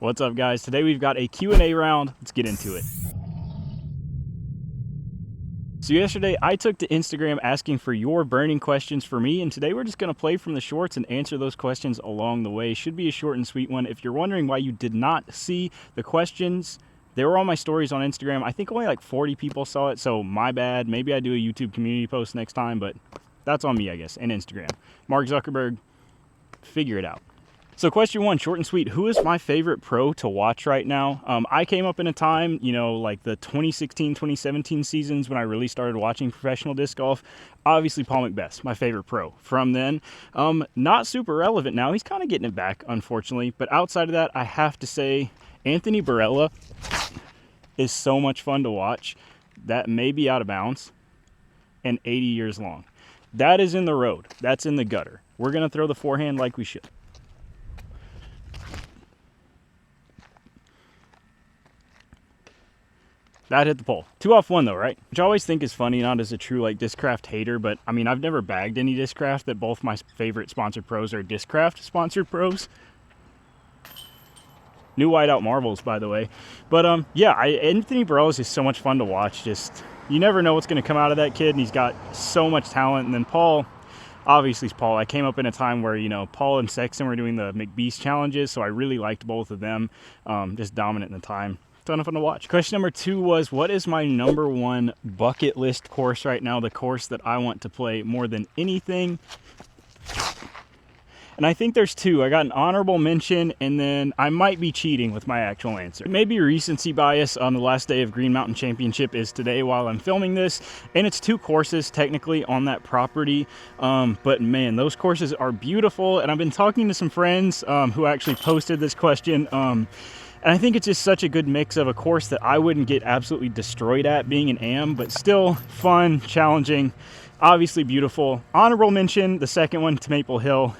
What's up, guys? Today we've got a Q&A round. Let's get into it. So yesterday I took to Instagram asking for your burning questions for me, and today we're just going to play from the shorts and answer those questions along the way. Should be a short and sweet one. If you're wondering why you did not see the questions, they were on my stories on Instagram. I think only like 40 people saw it, so my bad. Maybe I do a YouTube community post next time, but that's on me, I guess, and Instagram. Mark Zuckerberg, figure it out. So question one, short and sweet. Who is my favorite pro to watch right now? I came up in a time, like the 2016, 2017 seasons when I really started watching professional disc golf. Obviously, Paul McBeth, my favorite pro from then. Not super relevant now. He's kind of getting it back, unfortunately. But outside of that, I have to say Anthony Barella is so much fun to watch. That may be out of bounds and 80 years long. That is in the road. That's in the gutter. We're going to throw the forehand like we should. That hit the pole. 2 off 1 though, right? Which I always think is funny, not as a true Discraft hater, but I mean, I've never bagged any Discraft. That both my favorite sponsored pros are Discraft sponsored pros. New whiteout marbles, by the way. But yeah, Anthony Barella is so much fun to watch. Just, you never know what's going to come out of that kid, and he's got so much talent. And then Paul, obviously it's Paul. I came up in a time where, Paul and Sexton were doing the McBeast challenges, so I really liked both of them. Just dominant in the time. Ton of fun to watch. Question number 2 was, what is my number 1 bucket list course right now? The course that I want to play more than anything. And I think there's 2. I got an honorable mention, and then I might be cheating with my actual answer. Maybe recency bias on the last day of Green Mountain Championship is today while I'm filming this, and it's 2 courses technically on that property. But man, those courses are beautiful, and I've been talking to some friends who actually posted this question. And I think it's just such a good mix of a course that I wouldn't get absolutely destroyed at being an AM, but still fun, challenging, obviously beautiful. Honorable mention, the second one to Maple Hill.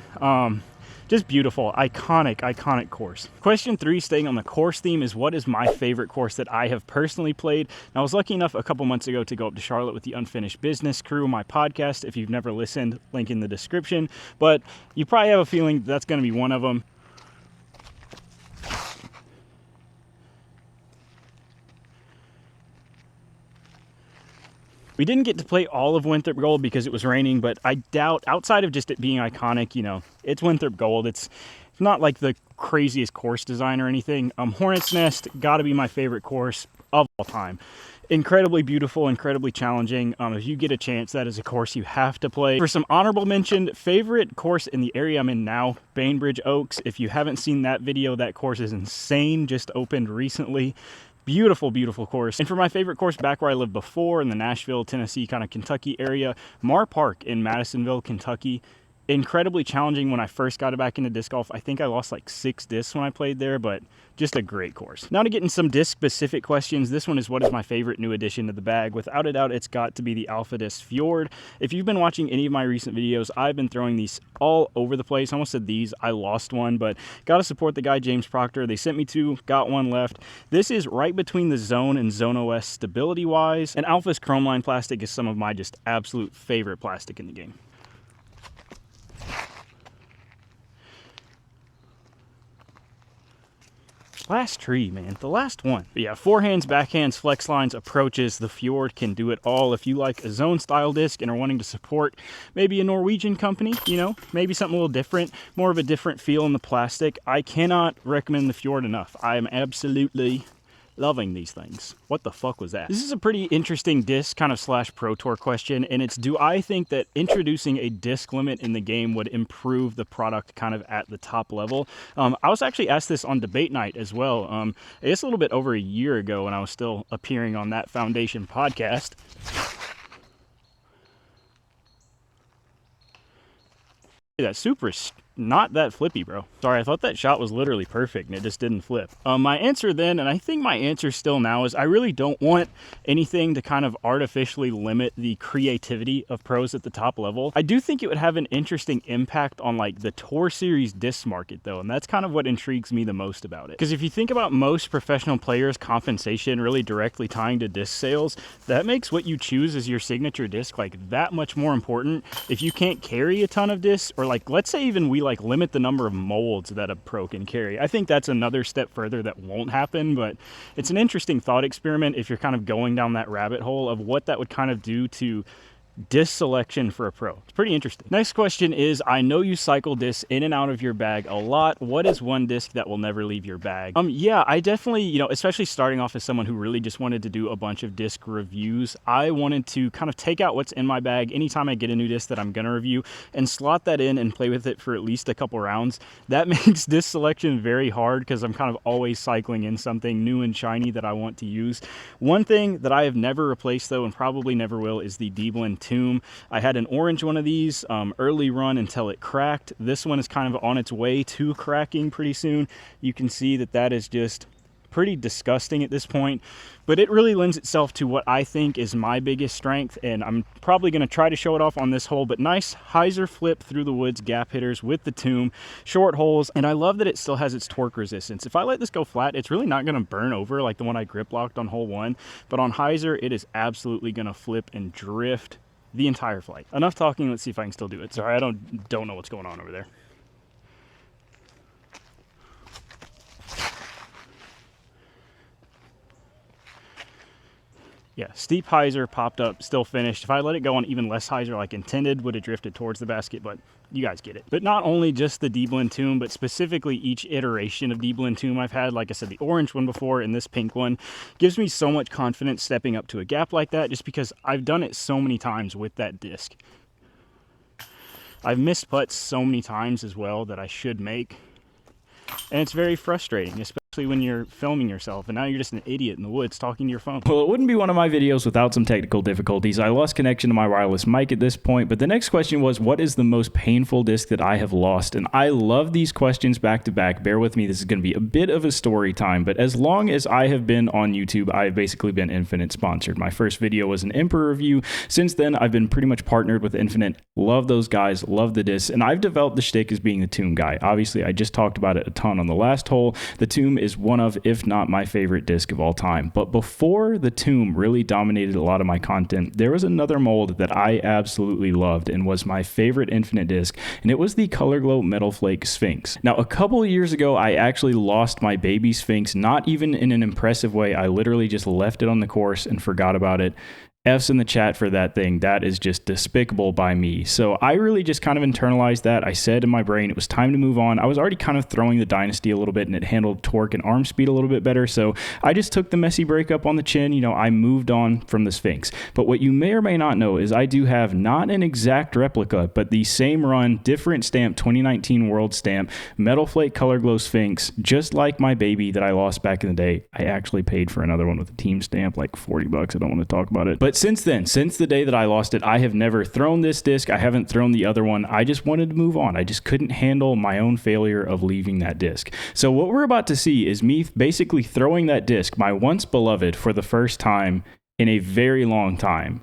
Just beautiful, iconic course. Question 3, staying on the course theme, is what is my favorite course that I have personally played? Now, I was lucky enough a couple months ago to go up to Charlotte with the Unfinished Business crew, my podcast. If you've never listened, link in the description. But you probably have a feeling that's going to be one of them. We didn't get to play all of Winthrop Gold because it was raining, but I doubt, outside of just it being iconic, it's Winthrop Gold. It's not like the craziest course design or anything. Hornet's Nest, gotta be my favorite course of all time. Incredibly beautiful, incredibly challenging. If you get a chance, that is a course you have to play. For some honorable mention, favorite course in the area I'm in now, Bainbridge Oaks. If you haven't seen that video, that course is insane, just opened recently. Beautiful, beautiful course. And for my favorite course back where I lived before, in the Nashville, Tennessee, kind of Kentucky area, Mar Park in Madisonville, Kentucky. Incredibly challenging when I first got back into disc golf. I think I lost like 6 discs when I played there, but just a great course. Now to get in some disc-specific questions. This one is, what is my favorite new addition to the bag? Without a doubt, it's got to be the Alpha Disc Fjord. If you've been watching any of my recent videos, I've been throwing these all over the place. I almost said these. I lost one, but got to support the guy, James Proctor. They sent me 2, got 1 left. This is right between the Zone and Zone OS stability-wise, and Alpha's chrome line plastic is some of my just absolute favorite plastic in the game. Last tree, man. The last one. But yeah, forehands, backhands, flex lines, approaches. The Fjord can do it all. If you like a zone style disc and are wanting to support maybe a Norwegian company, maybe something a little different, more of a different feel in the plastic, I cannot recommend the Fjord enough. I am absolutely loving these things. What the fuck was that? This is a pretty interesting disc kind of / Pro Tour question, and it's, do I think that introducing a disc limit in the game would improve the product kind of at the top level? I was actually asked this on debate night as well. I guess a little bit over a year ago when I was still appearing on that Foundation podcast. That super not that flippy, bro. Sorry, I thought that shot was literally perfect and it just didn't flip. My answer then, and I think my answer still now, is I really don't want anything to kind of artificially limit the creativity of pros at the top level. I do think it would have an interesting impact on like the Tour Series disc market though, and that's kind of what intrigues me the most about it. Because if you think about most professional players' compensation really directly tying to disc sales, that makes what you choose as your signature disc like that much more important. If you can't carry a ton of discs, or like let's say even we we like limit the number of molds that a pro can carry. I think that's another step further that won't happen, but it's an interesting thought experiment if you're kind of going down that rabbit hole of what that would kind of do to disc selection for a pro. It's pretty interesting. Next question is, I know you cycle discs in and out of your bag a lot. What is one disc that will never leave your bag? Yeah, I definitely, you know, especially starting off as someone who really just wanted to do a bunch of disc reviews, I wanted to kind of take out what's in my bag anytime I get a new disc that I'm gonna review and slot that in and play with it for at least a couple rounds. That makes disc selection very hard because I'm kind of always cycling in something new and shiny that I want to use. One thing that I have never replaced though, and probably never will, is the D-Blend Tomb. I had an orange one of these early run until it cracked. This one is kind of on its way to cracking pretty soon. You can see that that is just pretty disgusting at this point, but it really lends itself to what I think is my biggest strength, and I'm probably going to try to show it off on this hole. But nice hyzer flip through the woods gap hitters with the Tomb, short holes, and I love that it still has its torque resistance. If I let this go flat, it's really not going to burn over like the one I grip locked on hole 1, but on hyzer it is absolutely going to flip and drift the entire flight. Enough talking, let's see if I can still do it. Sorry, I don't know what's going on over there. Yeah, steep hyzer popped up, still finished. If I let it go on even less hyzer like intended, would have drifted towards the basket, but you guys get it. But not only just the D-Blend Tomb, but specifically each iteration of D-Blend Tomb I've had, like I said, the orange one before and this pink one, gives me so much confidence stepping up to a gap like that, just because I've done it so many times with that disc. I've missed putts so many times as well that I should make, and it's very frustrating, especially when you're filming yourself and now you're just an idiot in the woods talking to your phone. Well, it wouldn't be one of my videos without some technical difficulties. I lost connection to my wireless mic at this point, but the next question was, what is the most painful disc that I have lost? And I love these questions back to back. Bear with me, this is going to be a bit of a story time, but as long as I have been on YouTube, I've basically been Infinite sponsored. My first video was an Emperor review. Since then, I've been pretty much partnered with Infinite. Love those guys, love the discs, and I've developed the shtick as being the Tomb guy. Obviously, I just talked about it a ton on the last hole. The Tomb is one of, if not my favorite disc of all time. But before the Tomb really dominated a lot of my content, there was another mold that I absolutely loved and was my favorite Infinite disc, and it was the Color Glow Metal Flake Sphinx. Now, a couple of years ago, I actually lost my baby Sphinx, not even in an impressive way. I literally just left it on the course and forgot about it. F's in the chat for that thing. That is just despicable by me. So I really just kind of internalized that. I said in my brain it was time to move on. I was already kind of throwing the Dynasty a little bit, and it handled torque and arm speed a little bit better. So I just took the messy breakup on the chin. You know, I moved on from the Sphinx. But what you may or may not know is I do have not an exact replica, but the same run, different stamp, 2019 World Stamp, Metal Flake Color Glow Sphinx, just like my baby that I lost back in the day. I actually paid for another one with a team stamp, like 40 bucks. I don't want to talk about it. But since then, since the day that I lost it, I have never thrown this disc. I haven't thrown the other one. I just wanted to move on. I just couldn't handle my own failure of leaving that disc. So what we're about to see is me basically throwing that disc, my once beloved, for the first time in a very long time.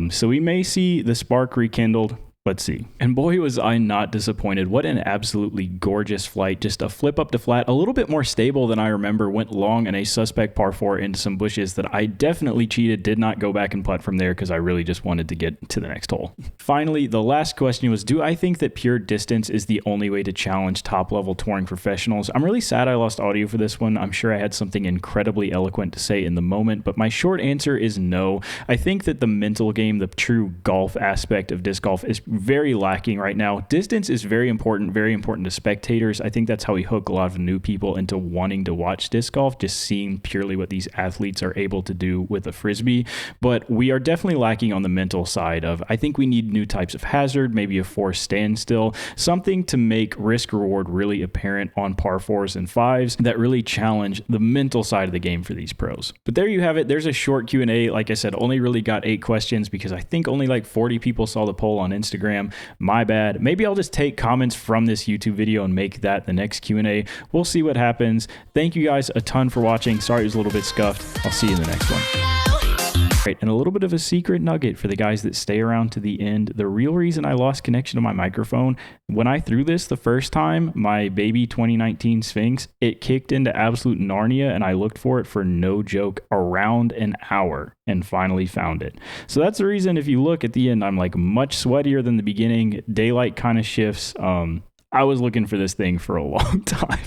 So we may see the spark rekindled. Let's see. And boy, was I not disappointed. What an absolutely gorgeous flight. Just a flip up to flat, a little bit more stable than I remember. Went long in a suspect par 4 into some bushes that I definitely cheated. Did not go back and putt from there because I really just wanted to get to the next hole. Finally, the last question was, do I think that pure distance is the only way to challenge top level touring professionals? I'm really sad I lost audio for this one. I'm sure I had something incredibly eloquent to say in the moment, but my short answer is no. I think that the mental game, the true golf aspect of disc golf, is very lacking right now. Distance is very important to spectators. I think that's how we hook a lot of new people into wanting to watch disc golf, just seeing purely what these athletes are able to do with a frisbee. But we are definitely lacking on the mental side of, I think we need new types of hazard, maybe a forced standstill, something to make risk reward really apparent on par 4s and 5s that really challenge the mental side of the game for these pros. But there you have it. There's a short Q&A. Like I said, only really got 8 questions because I think only like 40 people saw the poll on Instagram. My bad. Maybe I'll just take comments from this YouTube video and make that the next Q&A. We'll see what happens. Thank you guys a ton for watching. Sorry it was a little bit scuffed. I'll see you in the next one. Right, and a little bit of a secret nugget for the guys that stay around to the end. The real reason I lost connection to my microphone, when I threw this the first time, my baby 2019 Sphinx, it kicked into absolute Narnia, and I looked for it for no joke around an hour and finally found it. So that's the reason if you look at the end, I'm like much sweatier than the beginning. Daylight kind of shifts. I was looking for this thing for a long time.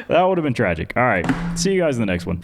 That would have been tragic. All right, see you guys in the next one.